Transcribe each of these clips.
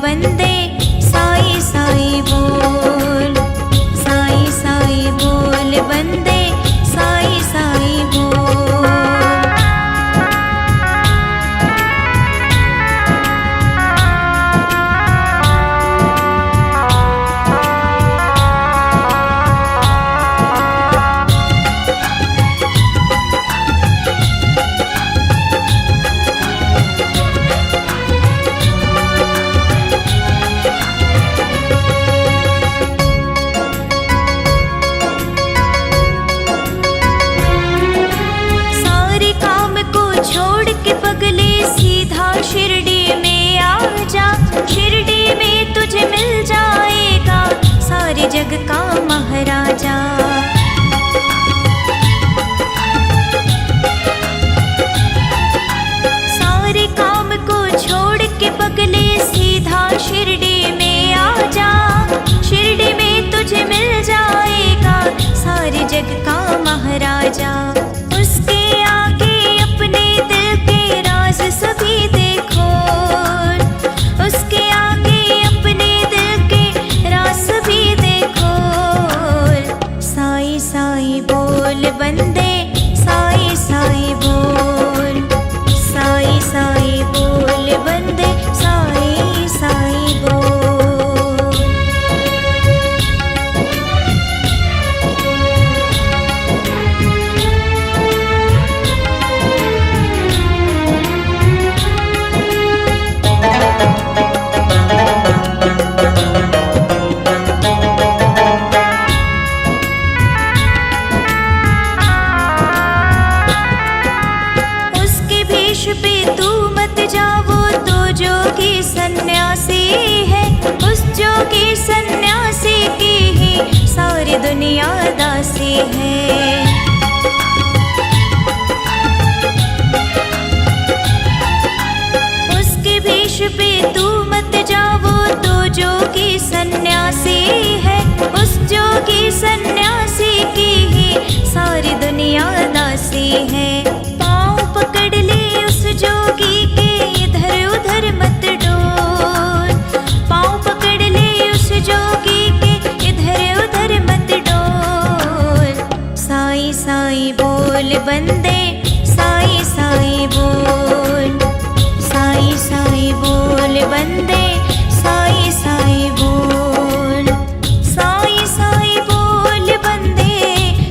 वंदे साई साई बोल, साई साई बोल वंदे साई साई बोल। शिरडी में आ जा, शिरडी में तुझे मिल जाएगा सारे जग का महाराजा। सारे काम को छोड़ के पगले सीधा शिरडी में आ जा, शिरडी में तुझे मिल जाएगा सारे जग का महाराजा। उसके आगे अपने दिल के राज सभी देखो, उसके आगे अपने दिल के राज भी देखो। साई साई बोल वंदे साई साई बोल, साई साई बोल वंदे साई साई बोल। पे तू मत जाओ तो जोगी सन्यासी है, उस जोगी सन्यासी की ही सारी दुनिया दासी है। उसके भेष पे तू मत जाओ तो जोगी सन्यासी है, उस जोगी सन्यासी की ही सारी दुनिया दासी है। पाँव पकड़ ले जोगी के इधर उधर मत डोल, पाँव पकड़ ले उस जोगी के इधर उधर मत डोल। साई साई बोल वंदे साई साई बोल, साई साई बोल वंदे साई साई बोल, साई साई बोल वंदे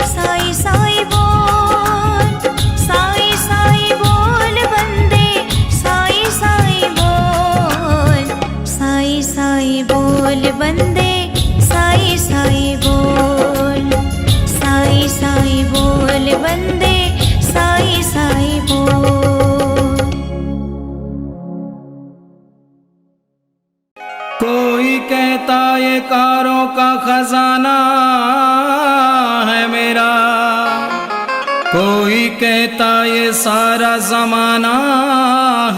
साई साई बोल, साई साई बोल वंदे साई साई बोल, साई साई बोल वंदे साई साई बोल, साई साई बोल वंदे साई साई बोल। कोई कहता ये कारों का खजाना है मेरा, कोई कहता ये सारा जमाना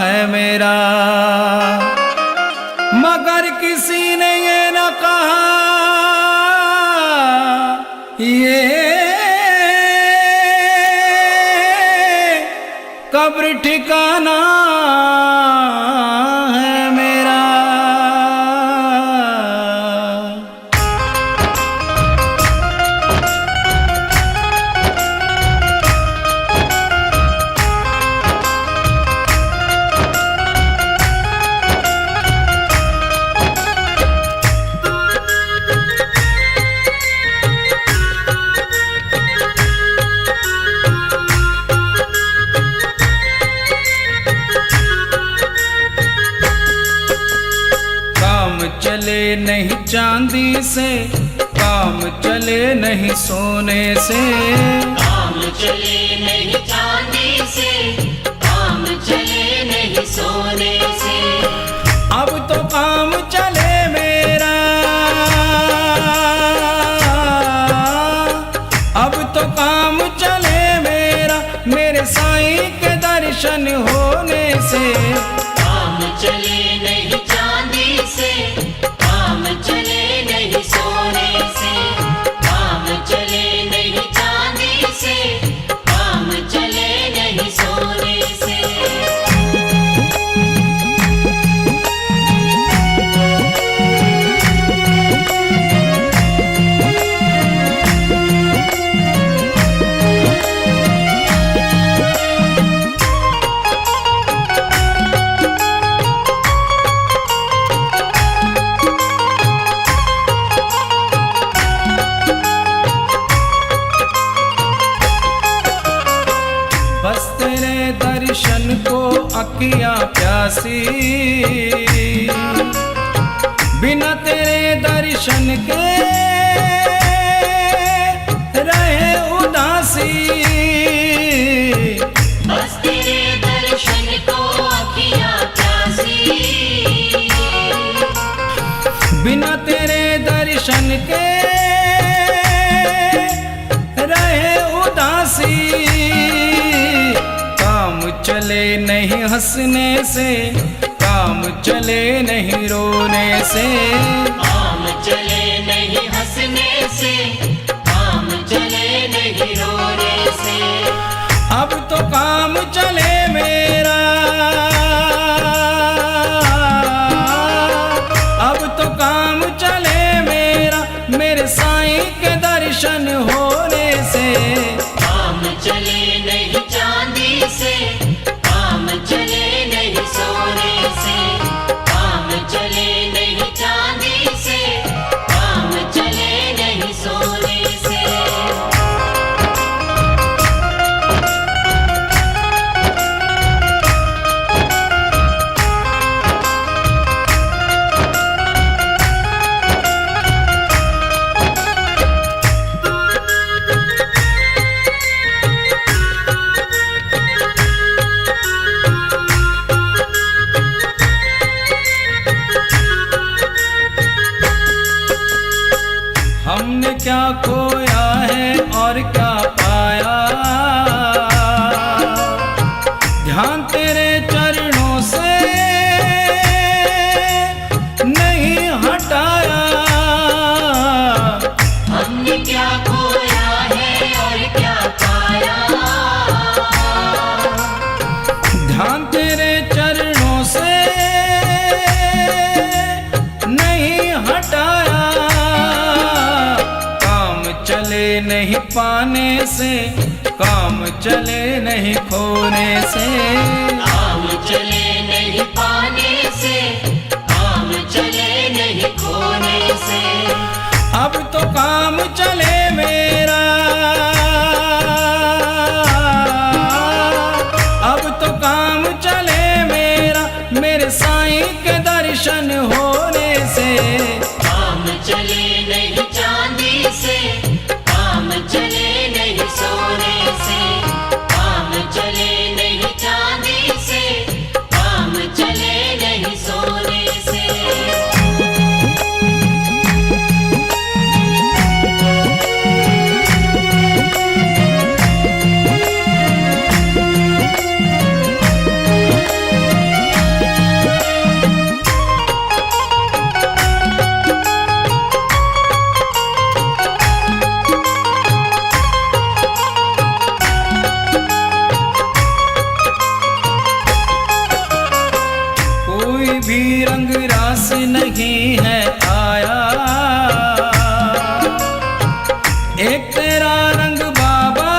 है मेरा, मगर किसी ने ये न कहा ये कब्र ठिकाना है मेरा। चले नहीं चांदी से, काम चले नहीं सोने से, काम चले नहीं चांदी से, काम चले नहीं सोने से। अब तो काम चले मेरा, अब तो काम चले मेरा, मेरे साईं के दर्शन होने से। काम चले नहीं चांदी से, काम चले नहीं सोने से, काम चले नहीं चांदी से, काम चले नहीं सोने से। अखियां प्यासी, बिना तेरे दर्शन के रहे उदासी। बस तेरे दर्शन को अखियां प्यासी, बिना तेरे दर्शन के रहे उदासी। काम चले नहीं हंसने से, काम चले नहीं रोने से। काम चले नहीं हंसने से, काम चले नहीं रोने से। अब तो काम चले मेरा, अब तो काम चले मेरा, मेरे साईं के दर्शन होने से। काम चले नहीं चांदी से, काम चले नहीं सोने से। काम चले नहीं चांदी से, काम चले नहीं सोने से। हमने क्या खोया है और क्या पाया, ध्यान तेरे चरणों से नहीं हटाया। हमने क्या खोया है और क्या पाया, ध्यान तेरे चरणों से नहीं हटाया। काम चले नहीं पाने से, काम चले नहीं खोने से। काम चले नहीं पाने से, काम चले नहीं खोने से। अब तो काम चले मेरा, अब तो काम चले मेरा, मेरे साईं के दर्शन होने से। काम चले नहीं चांदी से, काम चले नहीं सोने से। काम चले नहीं चांदी से, काम चले नहीं सोने से। कोई भी रंग रास नहीं है आया, एक तेरा रंग बाबा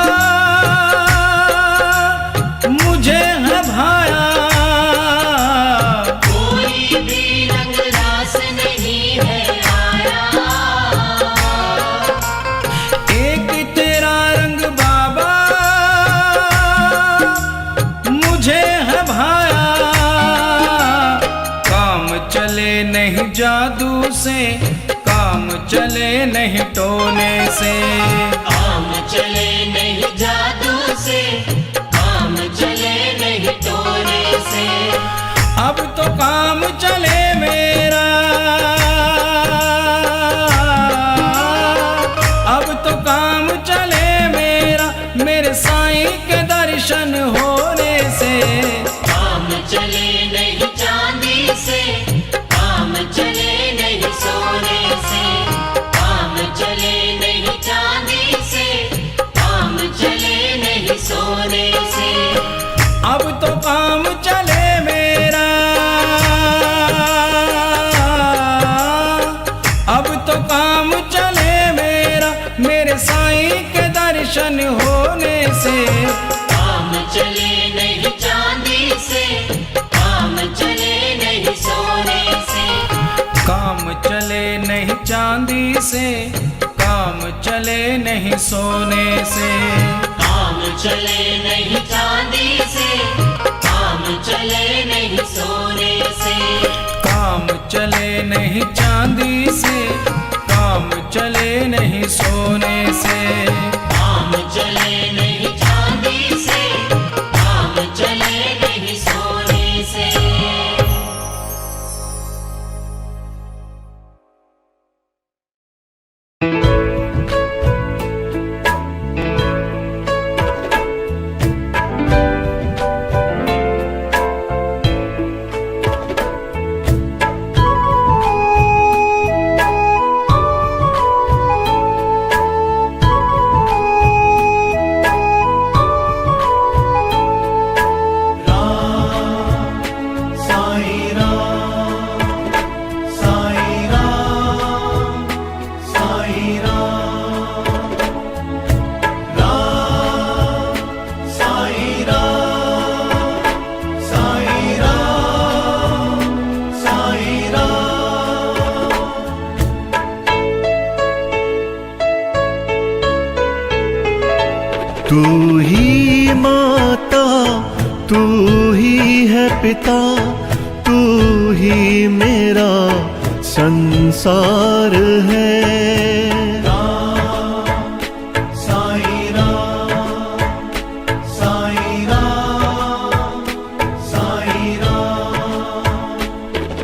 मुझे है भाया। कोई भी रंग रास नहीं है आया, एक तेरा रंग बाबा मुझे है भाया। काम चले नहीं जादू से, काम चले नहीं टोने से। काम चले नहीं जादू से, काम चले नहीं टोने से। अब तो काम चले मेरा, अब तो काम चले मेरा, मेरे साईं के दर्शन होने से। काम चले नहीं चांदी से, काम चले नहीं सोने से। काम चले नहीं चांदी से, काम चले नहीं सोने से। अब तो काम चले मेरा, अब तो काम चले मेरा, मेरे साईं के दर्शन होने से। काम चले नहीं चांदी से, काम चले नहीं सोने से। काम चले नहीं चांदी से, काम चले नहीं सोने से। काम चले नहीं चांदी से, काम चले चले नहीं चांदी से, काम चले नहीं सोने से। काम चले नहीं चांदी से, काम चले नहीं सोने से। तू ही माता, तू ही है पिता, तू ही मेरा संसार है।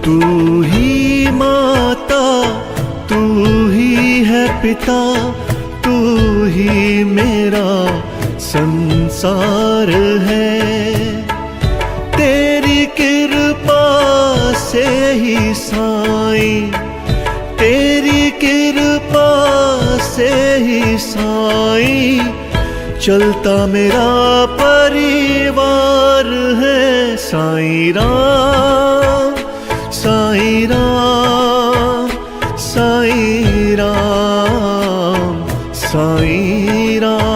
तू ही माता, तू ही है पिता, तू ही मेरा संसार है। तेरी कृपा से ही साईं, तेरी कृपा से ही साईं, चलता मेरा परिवार है। साईं राम, साईं राम, साईं राम, साईं राम।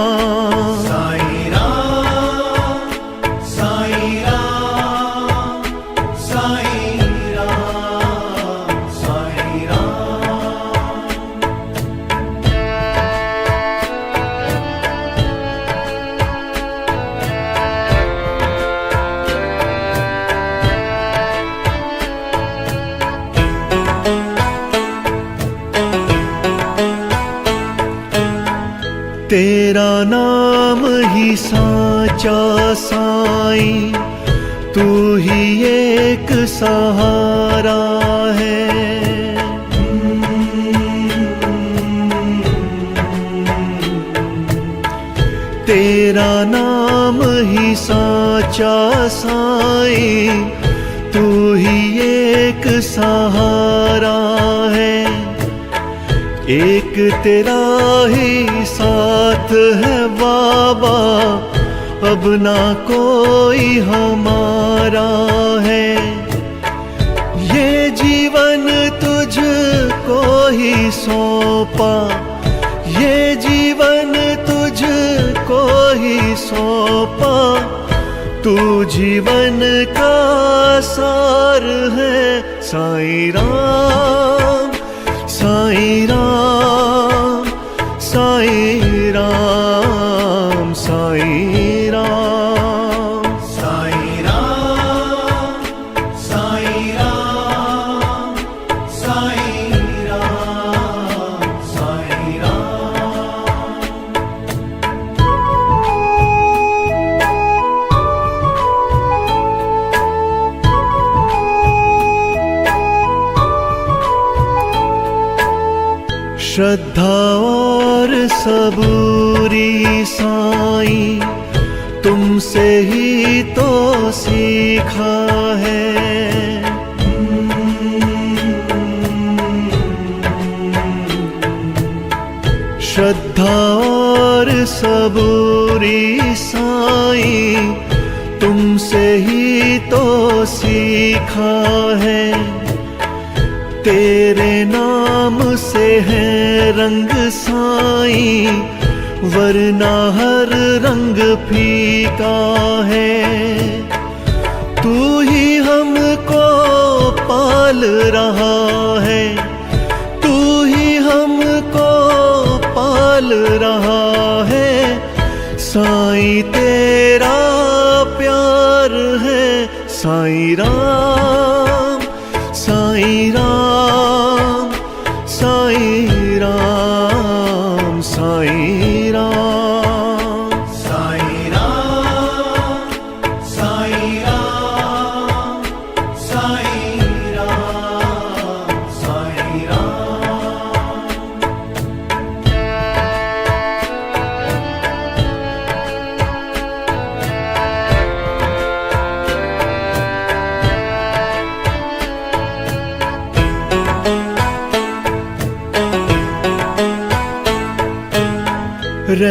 तेरा नाम ही साचा साईं, तू ही एक सहारा है। तेरा नाम ही साचा साईं, तू ही एक सहारा है। एक तेरा ही साथ है बाबा, अब ना कोई हमारा है। ये जीवन तुझको ही सौंपा, ये जीवन तुझको ही सौंपा, तू जीवन का सार है। साईं राम, साईं राम, साईं राम, साईं राम, साईं राम, साईं राम, साईं राम, साईं राम। श्रद्धा और सबूरी साईं, तुमसे ही तो सीखा है। श्रद्धा और सबूरी साईं, तुमसे ही तो सीखा है। तेरे नाम से है रंग साईं, वरना हर रंग फीका है। तू ही हमको पाल रहा है, तू ही हमको पाल रहा है। साईं तेरा प्यार है। साईं राम, साईं राम,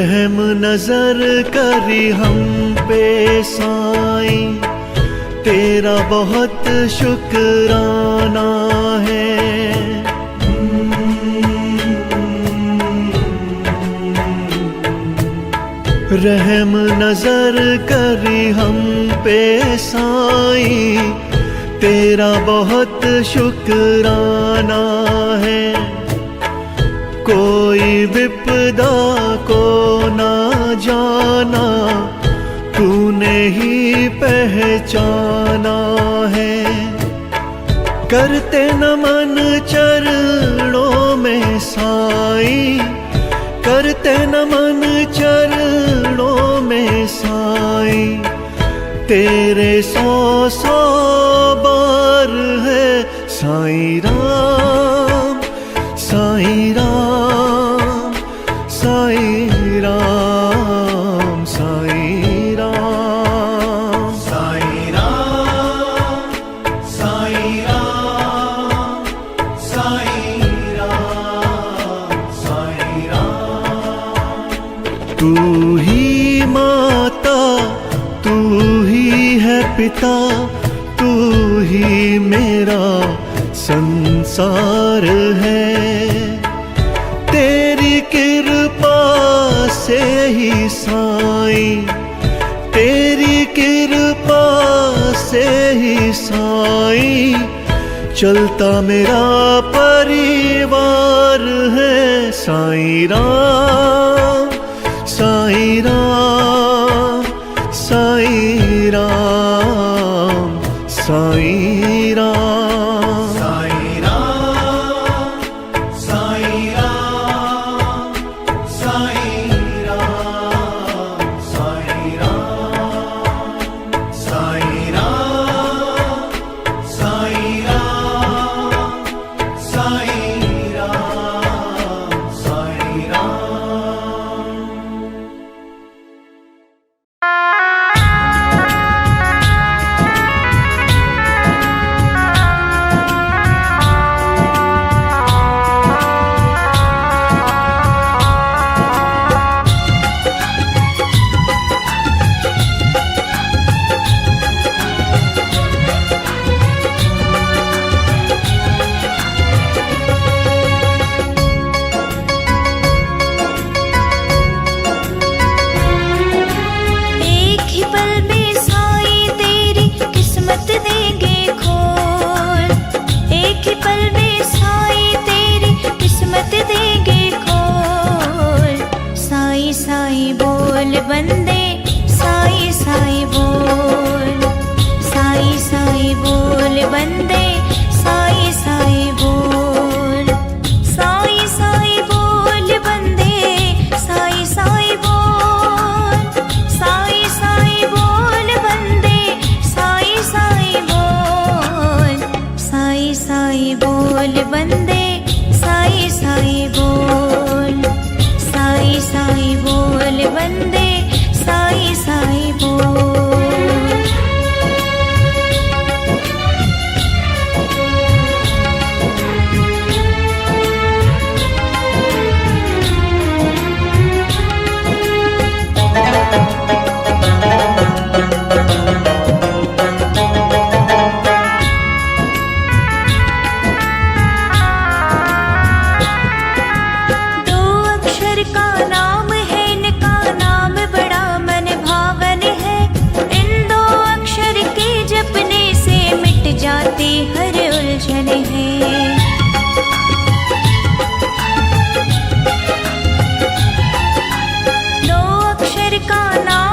रहम नजर करी हम पे साईं, तेरा बहुत शुक्राना है। रहम नजर करी हम पे साईं, तेरा बहुत शुक्राना है। कोई विपदा को ना जाना, तूने ही पहचाना है। करते नमन चरणों में साईं, करते नमन चरणों में साईं, तेरे 100 बार है साईं राम, साईं राम, साईं राम, साईं राम, साईं राम, साईं राम, साईं राम, साईं राम। तू ही माता, तू ही है पिता, तू ही मेरा संसार है। तेरी कृपा से ही साईं, तेरी कृपा से ही साईं, चलता मेरा परिवार है। साईं राम, साईं राम, साईं राम, साईं राम, साईं राम, साईं राम, साईं राम, साईं राम, साईं राम, साईं राम, साईं राम, साईं राम। एक ही पल में साईं तेरी किस्मत देंगे खोल, एक ही पल में साईं तेरी किस्मत देंगे खोल। साईं साईं बोल बंदे, साईं साईं बोल, साईं साईं बोल बंदे, साईं साईं बोल, साईं साईं बोल बंदे, साईं साईं बोल, साईं साईं बोल बंदे, साईं साईं बोल, साईं साईं बोल बंदे, साईं साईं बोल, साईं साईं बोल बंदे, साईं साईं बोल। दो अक्षर का नाम है, इनका नाम बड़ा मन भावन है। इन दो अक्षर के जपने से मिट जाती हर उलझन है। दो अक्षर का नाम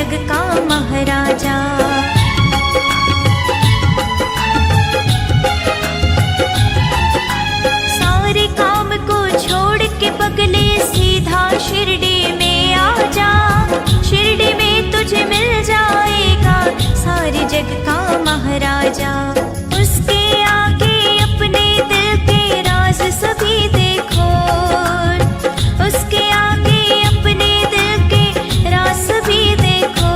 जग का महाराजा। सारे काम को छोड़ के पगले सीधा शिरडी में आ जा। शिरडी में तुझे मिल जाएगा सारे जग का महाराजा। उसके आगे अपने दिल के राज सभी देखो, उसके आगे अपने दिल के राज सभी देखो।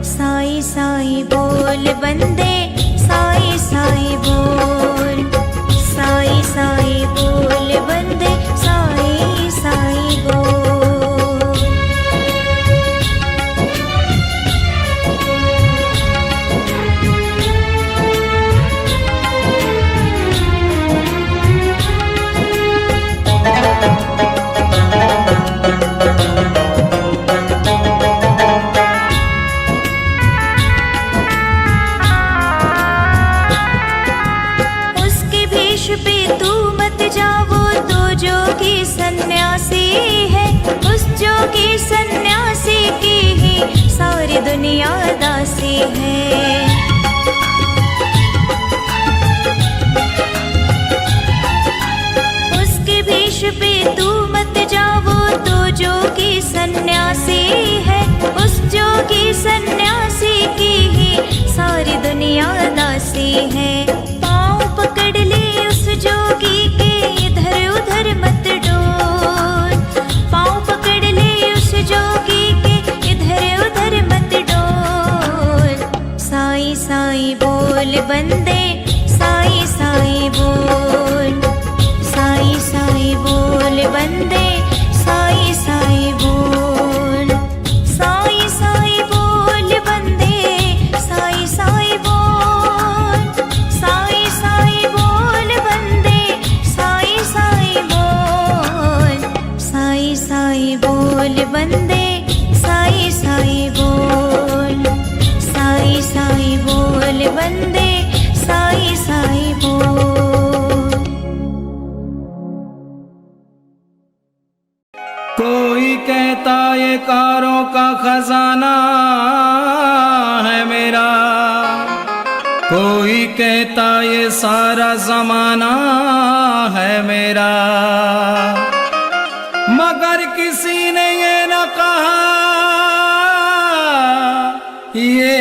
साईं साईं बोल बंदे, साईं साईं बोल, साईं साईं बोल बंदे, साईं साईं बोल। उसके भेष पे तू मत जा, वो तो जोगी सन्यासी है। उस जोगी सन्यासी की ही सारी दुनिया दासी है। उसके भेष पे तू मत जा, वो तो जोगी सन्यासी है। उस जोगी सन्यासी की ही सारी दुनिया दासी है। पाँव पकड़ ले उस जोगी के, इधर उधर मत डोल। पाँव पकड़ ले उस जोगी के, इधर उधर मत डोल। साईं साईं बोल बंदे, साईं साईं बोल, साईं साईं बोल बंदे, साईं साईं बोल। साईं साईं बोल बंदे, साईं साईं बोल, साईं साईं बोल बंदे, साईं साईं बोल। साईं साईं बोल बंदे, साईं साईं बोल, साईं साईं बोल बंदे, साईं साईं बोल। कोई कहता ये कारों का खजाना है मेरा, कोई कहता ये सारा जमाना है मेरा। मगर किसी ने ये न कहा ये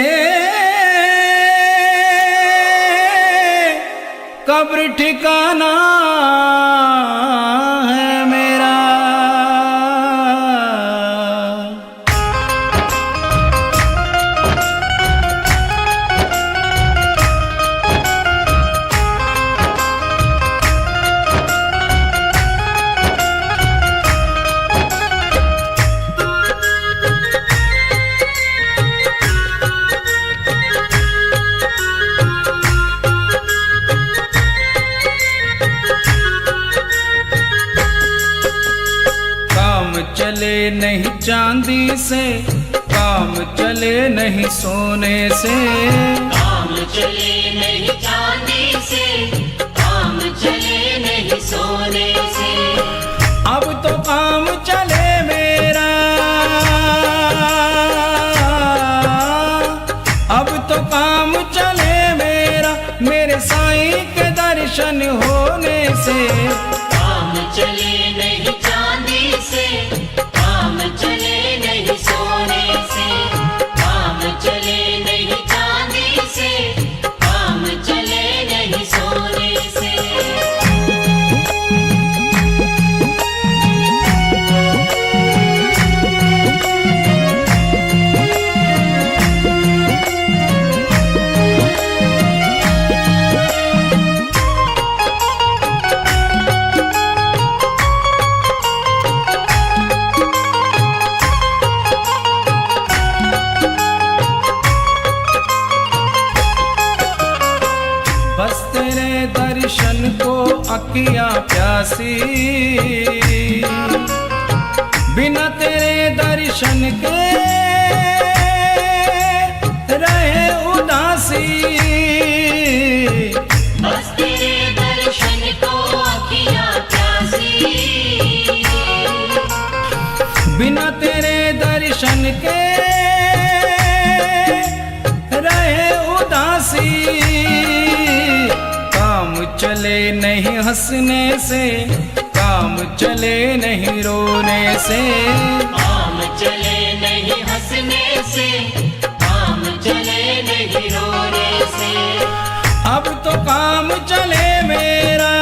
कब्र ठिकाना है मेरा। चले नहीं चांदी से, काम चले नहीं सोने से। काम चले नहीं चांदी से, काम चले नहीं सोने से। अब तो काम चले मेरा, अब तो काम चले मेरा, मेरे साईं के दर्शन होने से। काम चले नहीं चांदी से, काम चले नहीं सोने से। काम चले नहीं चांदी से, काम चले नहीं सोने से। दर्शन को अखियां प्यासी, बिना तेरे दर्शन के रहे उदासी। बस तेरे दर्शन को अखियां प्यासी, बिना तेरे दर्शन के चले नहीं हंसने से, काम चले नहीं रोने से। काम चले नहीं हंसने से, काम चले नहीं रोने से। अब तो काम चले मेरा,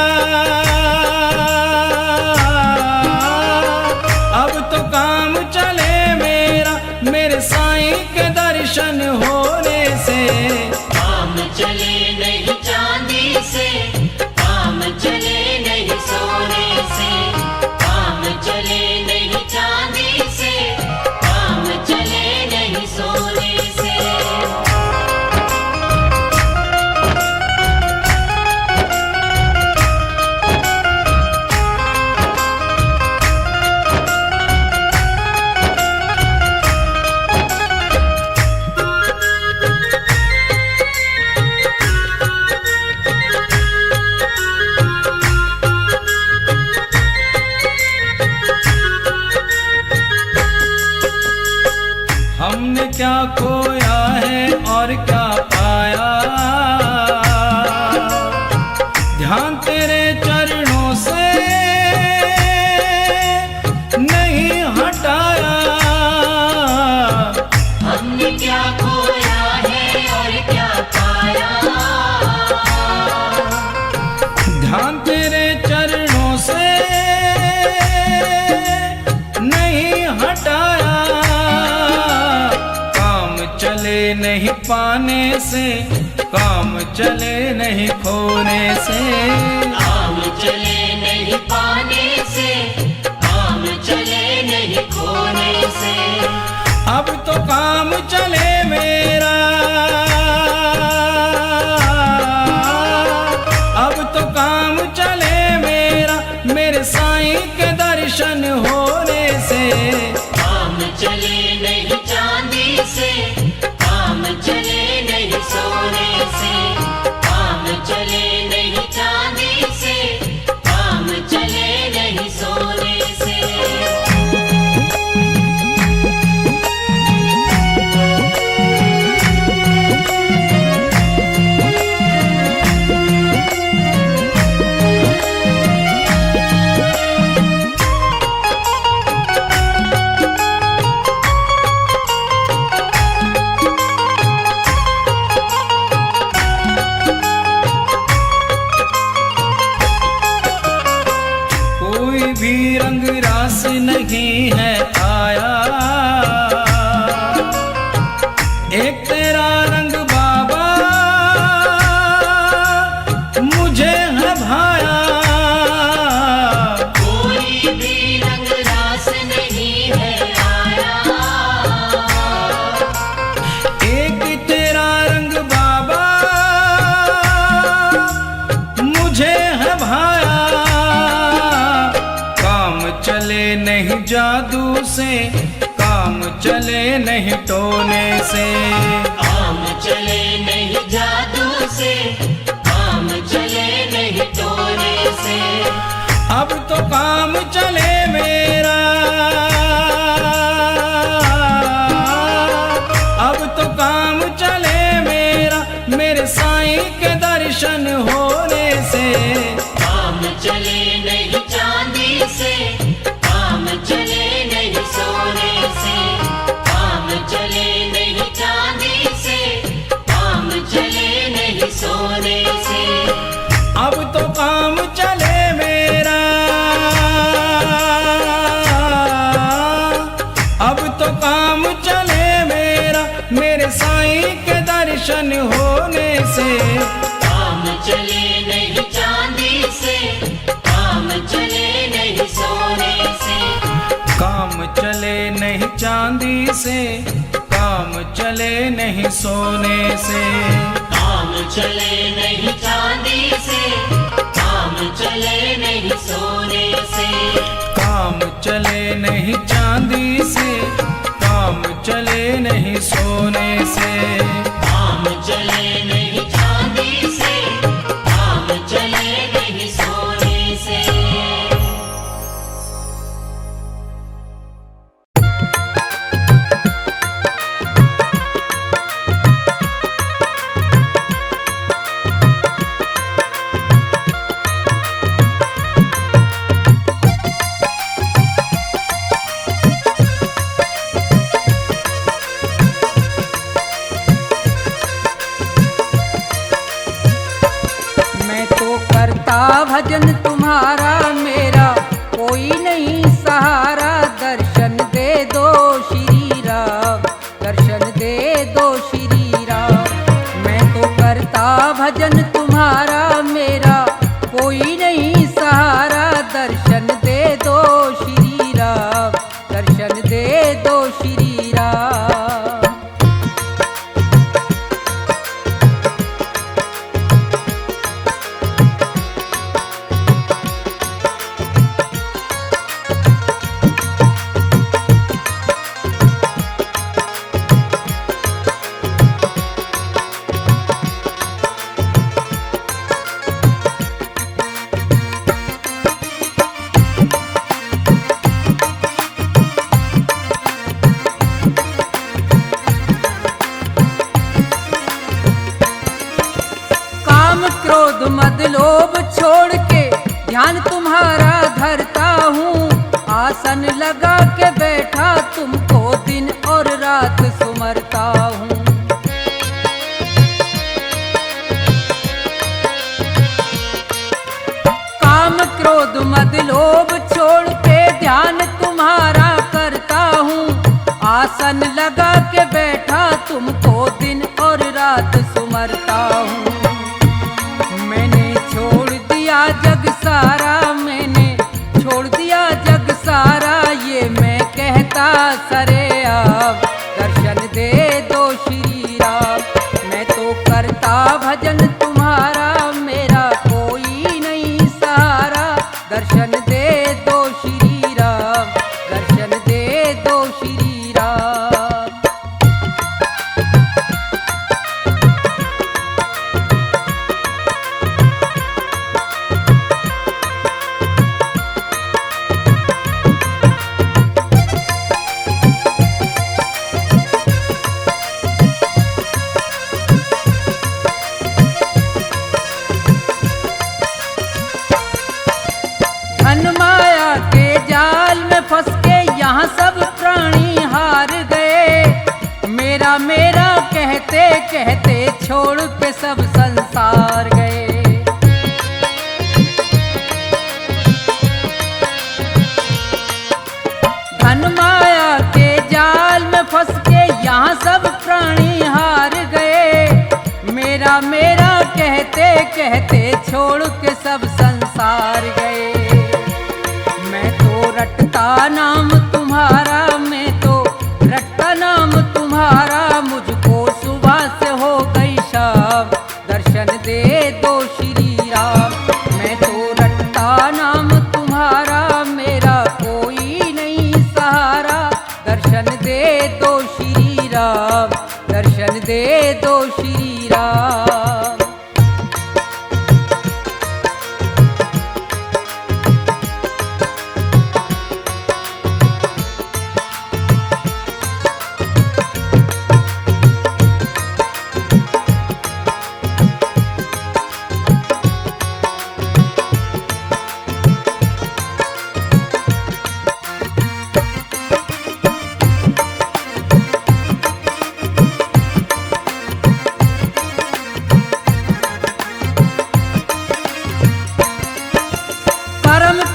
अब तो काम चले मेरा, मेरे साईं के दर्शन होने से। काम चले नहीं चांदी से, काम चले नहीं सोने से। काम चले नहीं चांदी से, काम चले नहीं सोने से। हमने क्या खोया है और क्या पाया, ध्यान तेरे चरणों से नहीं हटाया। हमने क्या खोया है और क्या पाया, ध्यान तेरे चरणों से नहीं हटाया। काम चले नहीं पाने से, काम चले नहीं खोने से। काम चले नहीं पाने से, काम चले नहीं खोने से। अब तो काम चले मेरा, अब तो काम चले मेरा, मेरे साईं के दर्शन होने से। काम चले नहीं चांदी से, काम चले नहीं सोने से। काम चले नहीं चांदी से, काम चले नहीं सोने से। कोई भी रंग रास नहीं है आया, एक तेरा रंग बाबा मुझे है भाया। कोई भी रंग रास नहीं है आया, एक तेरा रंग बाबा मुझे है भाया। काम चले नहीं जादू से, काम चले नहीं टोने से। काम चले नहीं जादू से, काम चले नहीं टोने से। अब तो काम चले मेरा, अब तो काम चले मेरा, मेरे साईं के दर्शन होने से। काम चले नहीं चांदी से, काम चले नहीं सोने से। काम चले नहीं चांदी से, काम चले नहीं सोने से। अब तो काम चले मेरा, अब तो काम चले मेरा, मेरे साईं के दर्शन होने से। काम चले नहीं चांदी से, काम चले नहीं सोने से। काम चले नहीं चांदी से, काम चले नहीं सोने से। काम चले नहीं चांदी से, काम चले नहीं सोने से। काम चले नहीं चांदी से, काम चले नहीं सोने से। काम चले नहीं चांदी से, काम चले नहीं सोने से। करता भजन तुम्हारा, मेरा कोई नहीं सहारा। दर्शन दे दो श्री राम, दर्शन दे दो श्री राम। मैं तो करता भजन तुम्हारा, मेरा कोई नहीं सहारा। दर्शन दे दो श्री राम, दर्शन दे दो श्री राम। क्रोध मद लोभ छोड़ के ध्यान तुम्हारा धरता हूँ। आसन लगा के बैठा तुमको दिन और रात सुमरता हूँ। काम क्रोध मद लोभ छोड़ के ध्यान तुम्हारा करता हूँ। आसन लगा के बैठा तुमको दिन और रात सुमरता हूँ। जग सारा मैंने छोड़ दिया जग सारा, ये मैं कहता सरे आप। दर्शन दे दो श्री राम। मैं तो करता भजन तुम्हारा, मेरा कोई नहीं सहारा। दर्शन दे दो श्री राम, दर्शन दे दो श्री राम। फंस के यहाँ सब प्राणी हार गए। मेरा मेरा कहते कहते छोड़ के सब संसार गए। धन माया के जाल में फंस के यहाँ सब प्राणी हार गए। मेरा मेरा कहते कहते छोड़ के सब संसार गए। रटता नाम तुम्हारा, मैं तो रटता नाम तुम्हारा। मुझको सुबह से हो गई शाम। दर्शन दे दो श्री राम। मैं तो रटता नाम तुम्हारा, मेरा कोई नहीं सहारा। दर्शन दे दो श्री राम, दर्शन दे दो श्री राम।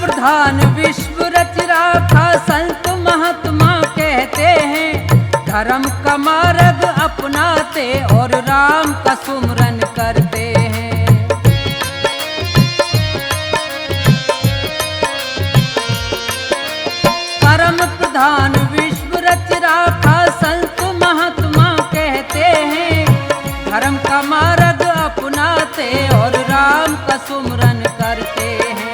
प्रधान विश्व रच राखा संत महात्मा कहते हैं। धर्म का मार्ग अपनाते और राम का सुमरन करते हैं। परम प्रधान विश्व रच राखा संत महात्मा कहते हैं। धर्म का मार्ग अपनाते और राम का सुमरन करते हैं।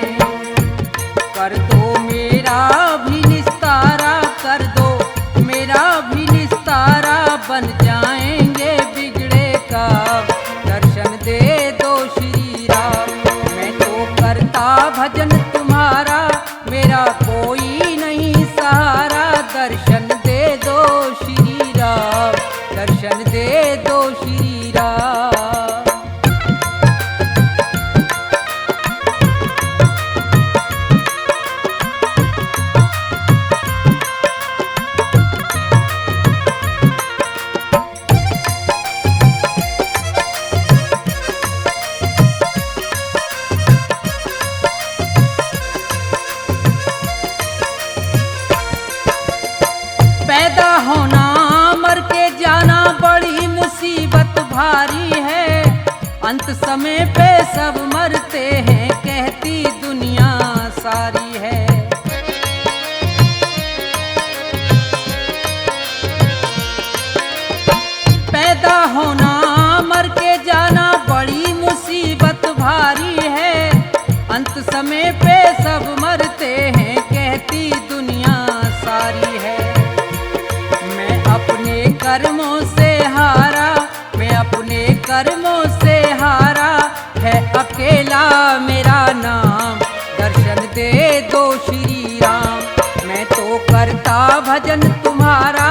कर दो मेरा भी निस्तारा, कर दो मेरा भी निस्तारा। बन जाएंगे बिगड़े काम। दर्शन दे दो श्री राम। मैं तो करता भजन तुम्हारा, मेरा कोई नहीं सहारा। दर्शन दे दो श्री राम, दर्शन दे दो श्री राम। भारी है, अंत समय पे सब मरते हैं, कहती दुनिया सारी है। पैदा होना मर के जाना बड़ी मुसीबत भारी है, अंत समय पे सब मरते हैं, कहती दुनिया सारी है। मैं अपने कर्मों से हारा, मैं अपने कर्मों से हारा, है अकेला मेरा नाम, दर्शन दे दो श्री राम। मैं तो करता भजन तुम्हारा,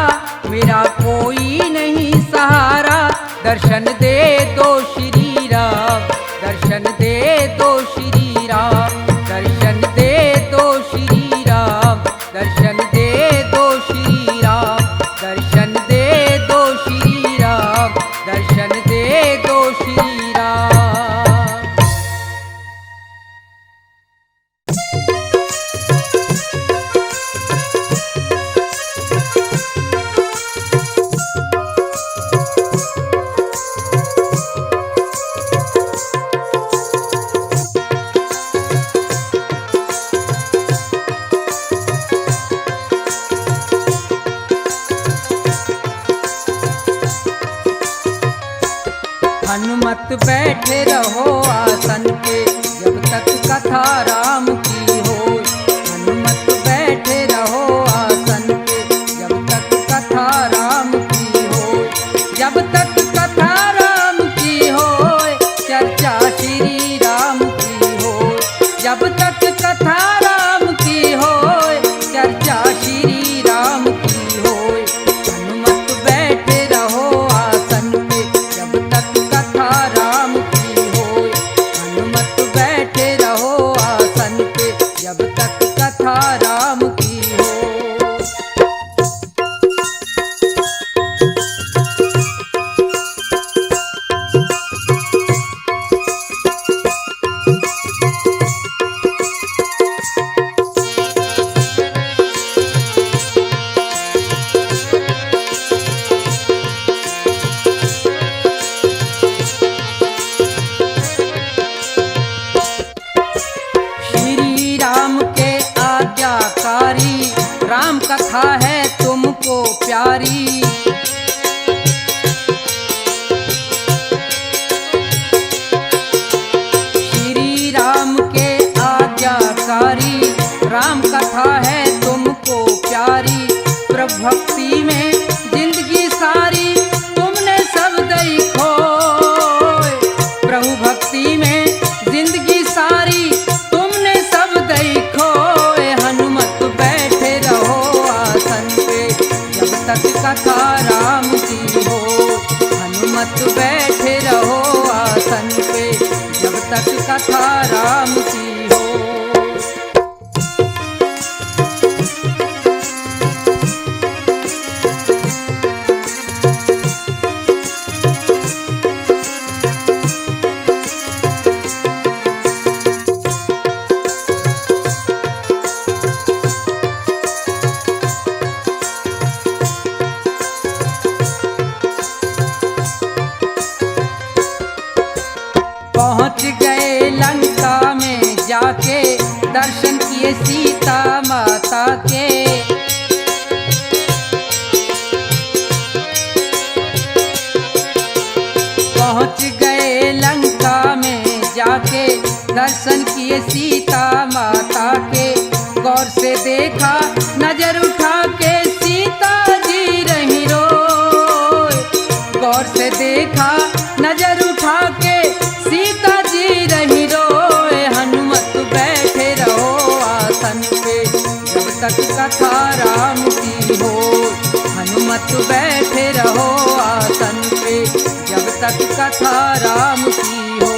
मेरा कोई नहीं सहारा, दर्शन दे दो श्री राम, दर्शन दे दो श्री राम, दर्शन दे दो श्री राम, दर्शन दे दो श्री राम, दर्शन दे दो श्री राम, दर्शन दे दो श्री राम। हनुमत बैठे रहो आसन पे, जब तक कथा राम की हो। हनुमत बैठे रहो आसन पे, जब तक कथा राम की हो। जब तक कथा राम की हो, चर्चा श्री राम की हो। जब तक कथा राम की हो, चर्चा श्री राम की हो। हनुमत बैठे रहो आसन पे, जब तक कथा राम की हो। हनुमत बैठे रहो आसन पे, जब तक कथा राम की हो। श्री राम के आज्ञाकारी, राम कथा है तुमको प्यारी। श्री राम के आज्ञाकारी, राम कथा है तुमको प्यारी। प्रभु भक्ति में जिंदगी सारी, तुमने सब दई खोए। प्रभु भक्ति में जिंदगी सारी, तुमने सब दई खोए। हनुमत बैठे रहो आसन पे, जब तक कथा राम की हो। हनुमत बैठे रहो आसन पे, जब तक कथा राम की हो। पहुँच गए लंका में जाके, दर्शन किए सीता माता के। पहुँच गए लंका में जाके, दर्शन किए सीता माता के। गौर से देखा नजर उठा के, सीता जी रही रोए। गौर से देखा नजर उठा के, सीता जी रही रोए। हनुमत बैठे रहो आसन पे, जब तक कथा राम की हो। हनुमत बैठे रहो आसन पे, जब तक कथा राम की हो।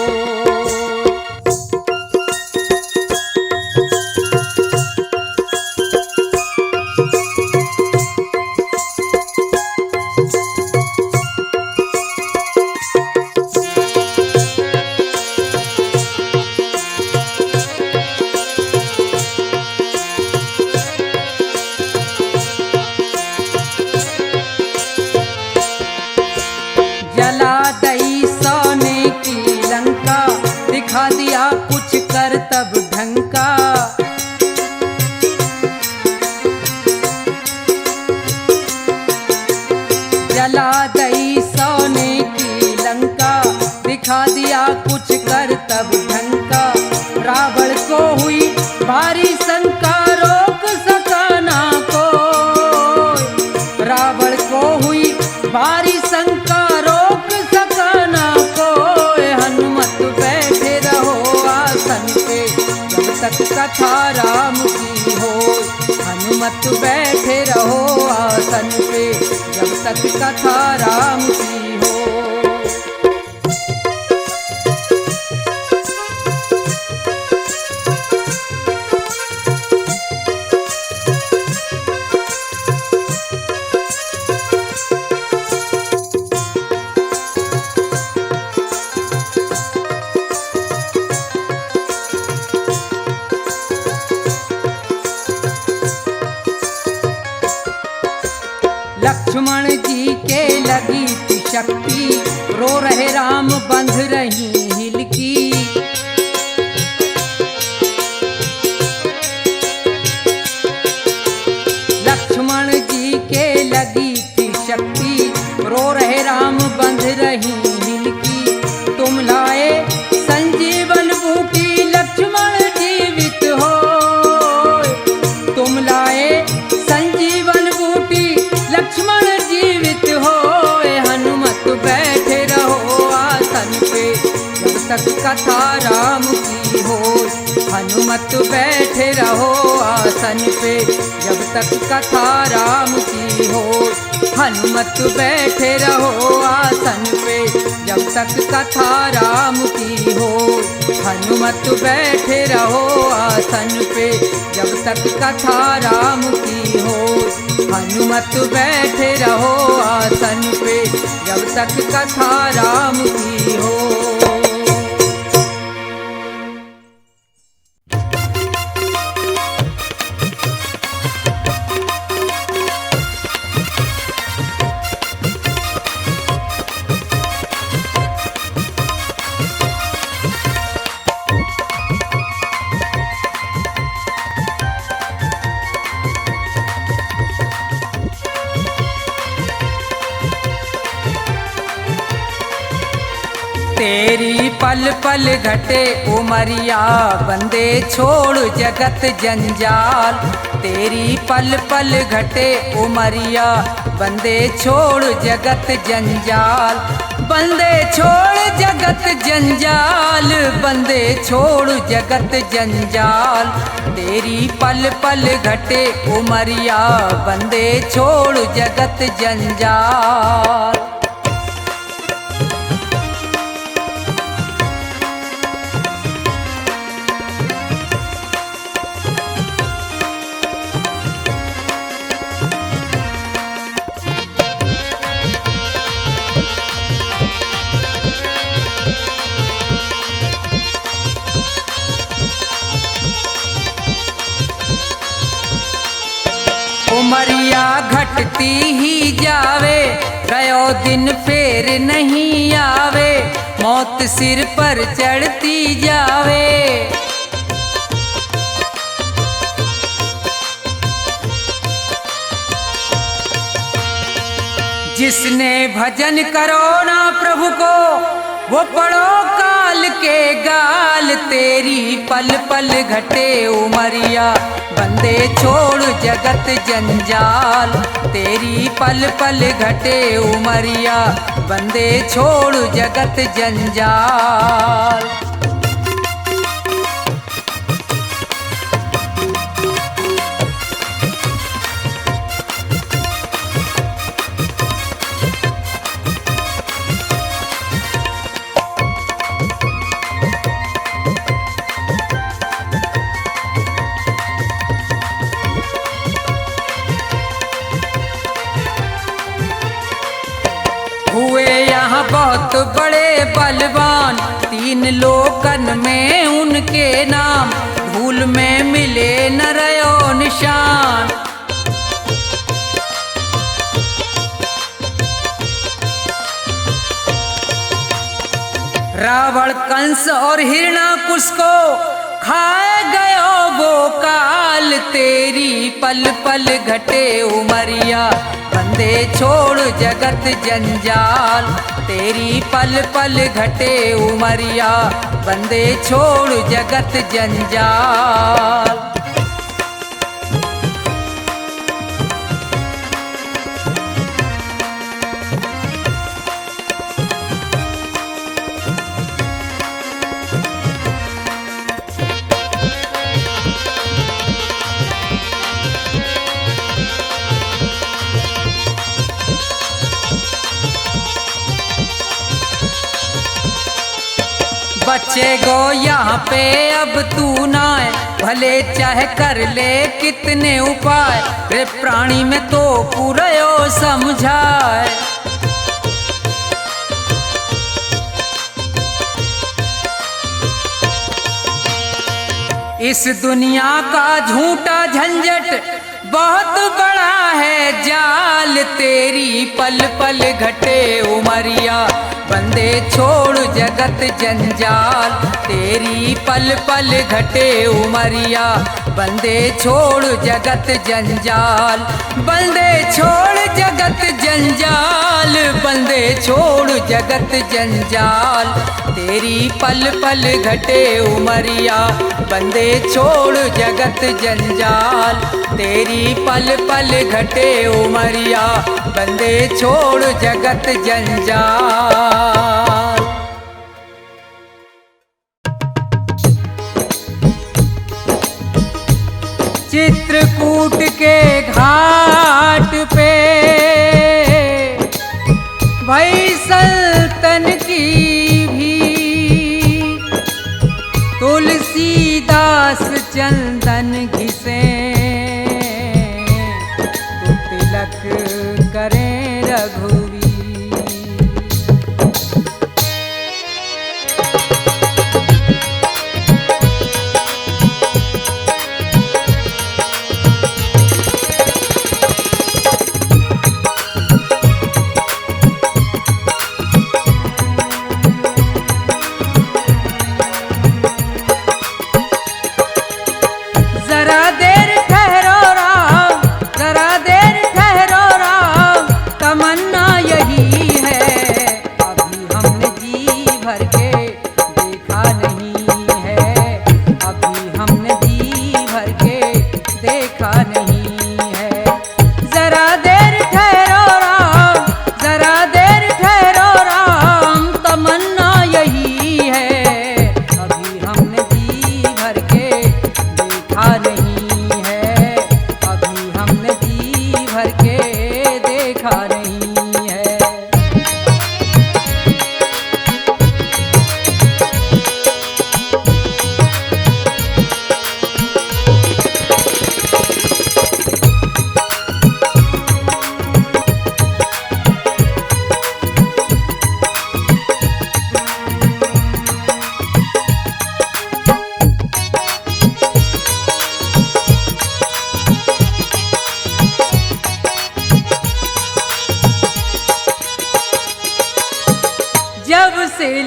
जला दई सिखा दिया कुछ कर तब ढंग का। रावण को हुई भारी शंका, रोक सका ना कोई। रावण को हुई भारी शंका, रोक सका ना कोई। हनुमत बैठे रहो आसन पे, जब तक कथा राम की हो। हनुमत बैठे रहो आसन पे, जब तक कथा राम की हो। लक्ष्मण जी के लगी थी शक्ति, रो रहे राम बंध रही हिलकी। लक्ष्मण जी के लगी थी शक्ति, रो रहे राम बंध रही हिलकी। तुम लाए संजीवन बूटी, लक्ष्मण जीवित हो। तुम लाए संजीवन बूटी, लक्ष्मण जीवित हो। हनुमत बैठे रहो आसन पे, जब तक कथा राम की हो। हनुमत बैठे रहो आसन पे, जब तक कथा राम की हो। हनुमत बैठे रहो आसन पे, जब तक कथा राम की हो। हनुमत बैठे रहो आसन पे, जब तक कथा राम की हो। हनुमत बैठे रहो आसन पे, जब तक कथा राम की हो। तेरी पल पल घटे उमरिया, बंदे छोड़ जगत जंजाल। तेरी पल पल घटे उमरिया, बंदे छोड़ जगत जंजाल। बंदे छोड़ जगत जंजाल, बंदे छोड़ जगत जंजाल। तेरी पल पल घटे उमरिया, बंदे छोड़ जगत जंजाल। उमरिया घटती ही जावे, गयो दिन फेर नहीं आवे। मौत सिर पर चढ़ती जावे। जिसने भजन करो ना प्रभु को, वो पड़ो काल के गाल। तेरी पल पल घटे उमरिया, बंदे छोड़ जगत जंजाल। तेरी पल पल घटे उमरिया, बंदे छोड़ जगत जंजाल। हुए यहाँ बहुत बड़े बलवान, तीन लोकन में उनके नाम। धूल में मिले न रयो निशान। रावण कंस और हिरणाकुश को खाए गयो वो काल तेरी पल पल घटे उमरिया बंदे छोड़ जगत जंजाल तेरी पल पल घटे उमरिया बंदे छोड़ जगत जंजाल। बच्चे गो यहाँ पे अब तू ना है भले चाहे कर ले कितने उपाय रे प्राणी में तो पूरा समझाए। इस दुनिया का झूठा झंझट बहुत बड़ा है जाल तेरी पल पल घटे उमरिया बंदे छोड़ जगत जंजाल तेरी पल पल घटे उमरिया बंदे छोड़ जगत जंजाल बंदे छोड़ जगत जंजाल बंदे छोड़ जगत जंजाल तेरी पल पल घटे उमरिया बंदे छोड़ जगत जंजाल तेरी पल पल घटे उमरिया बंदे छोड़ जगत जंजाल। चित्रकूट के घाट पे भई सल्तन की भी तुलसीदास चंदन घिसे तो तिलक करें रघुवीर।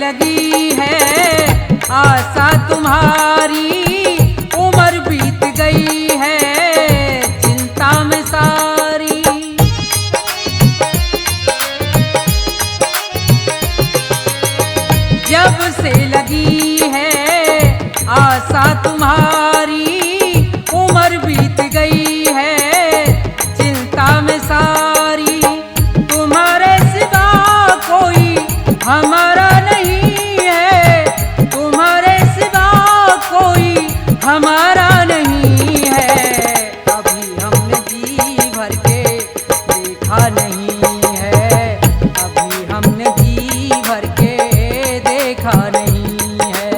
लगी है आशा तुम्हारी, उम्र बीत गई है चिंता में सारी। जब से लगी है आशा तुम्हारी, उम्र बीत गई है चिंता में सारी। तुम्हारे सिवा कोई हमारा नहीं है, तुम्हारे सिवा कोई हमारा नहीं है। अभी हमने जी भर के देखा नहीं है, अभी हमने जी भर के देखा नहीं है।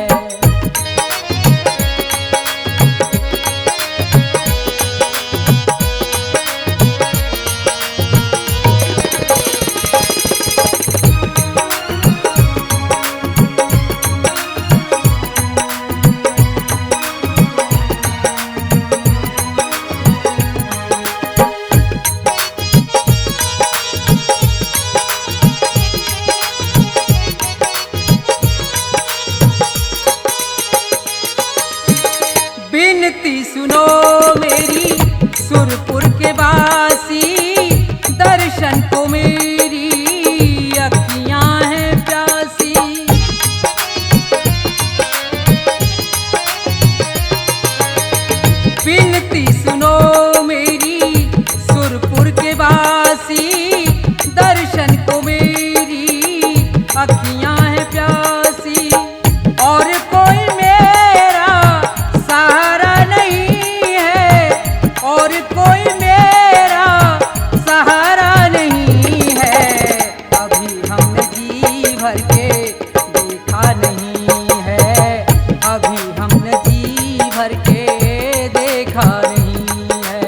देखा नहीं है, अभी हमने जी भर के देखा नहीं है।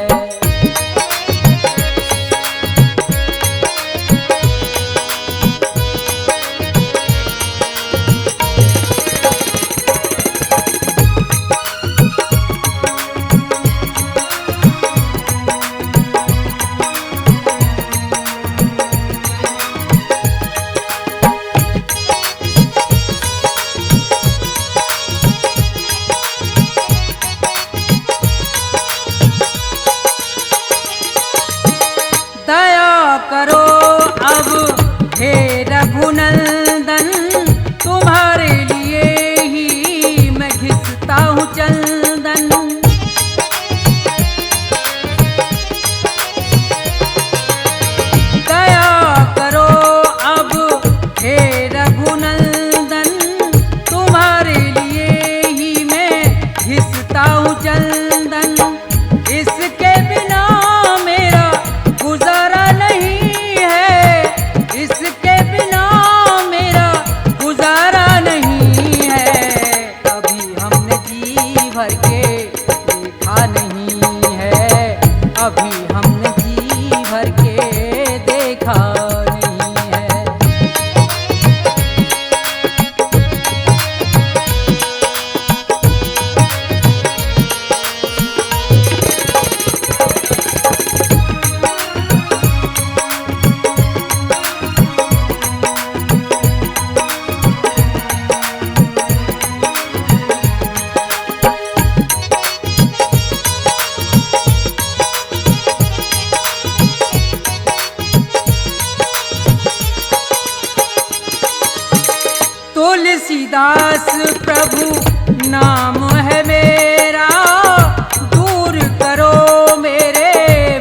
दया करो अब हे रघुनंदन, तुम्हारे लिए ही मैं घिसता हूँ चंदन। दया करो अब हे रघुनंदन, तुम्हारे लिए ही मैं घिसता हूँ चंदन। इसके बिना मेरा गुजारा नहीं है, इसके बिना मेरा गुजारा नहीं है। अभी हमने जी भर के देखा नहीं है, अभी हमने जी भर के देखा नहीं है। तुलसीदास प्रभु नाम है मेरा, दूर करो मेरे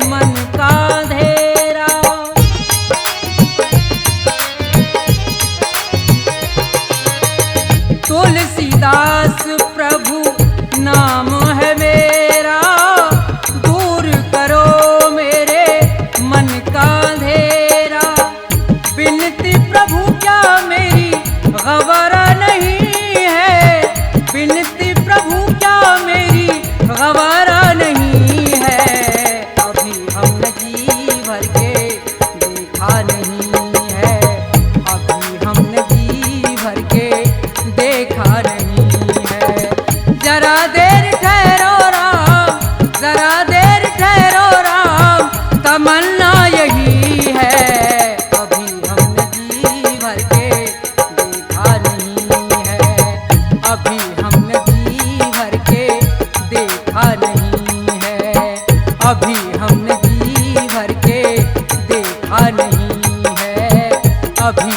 मन का अंधेरा। तुलसीदास प्रभु नाम है मेरा, दूर करो मेरे मन का अंधेरा। बिनती प्रभु क्या मेरी गवारा नहीं है, बिनती प्रभु क्या मेरी गवारा नहीं है। अभी हमने जी भर के देखा नहीं है, अभी हमने जी भर के देखा नहीं है। जरा देर ठहरो राम, जरा देर ठहरो राम, तमन्ना यही है। अभी हमने जी भर के देखा नहीं है, अभी हमने जी भर के देखा नहीं है, अभी हमने जी भर के देखा नहीं है, अभी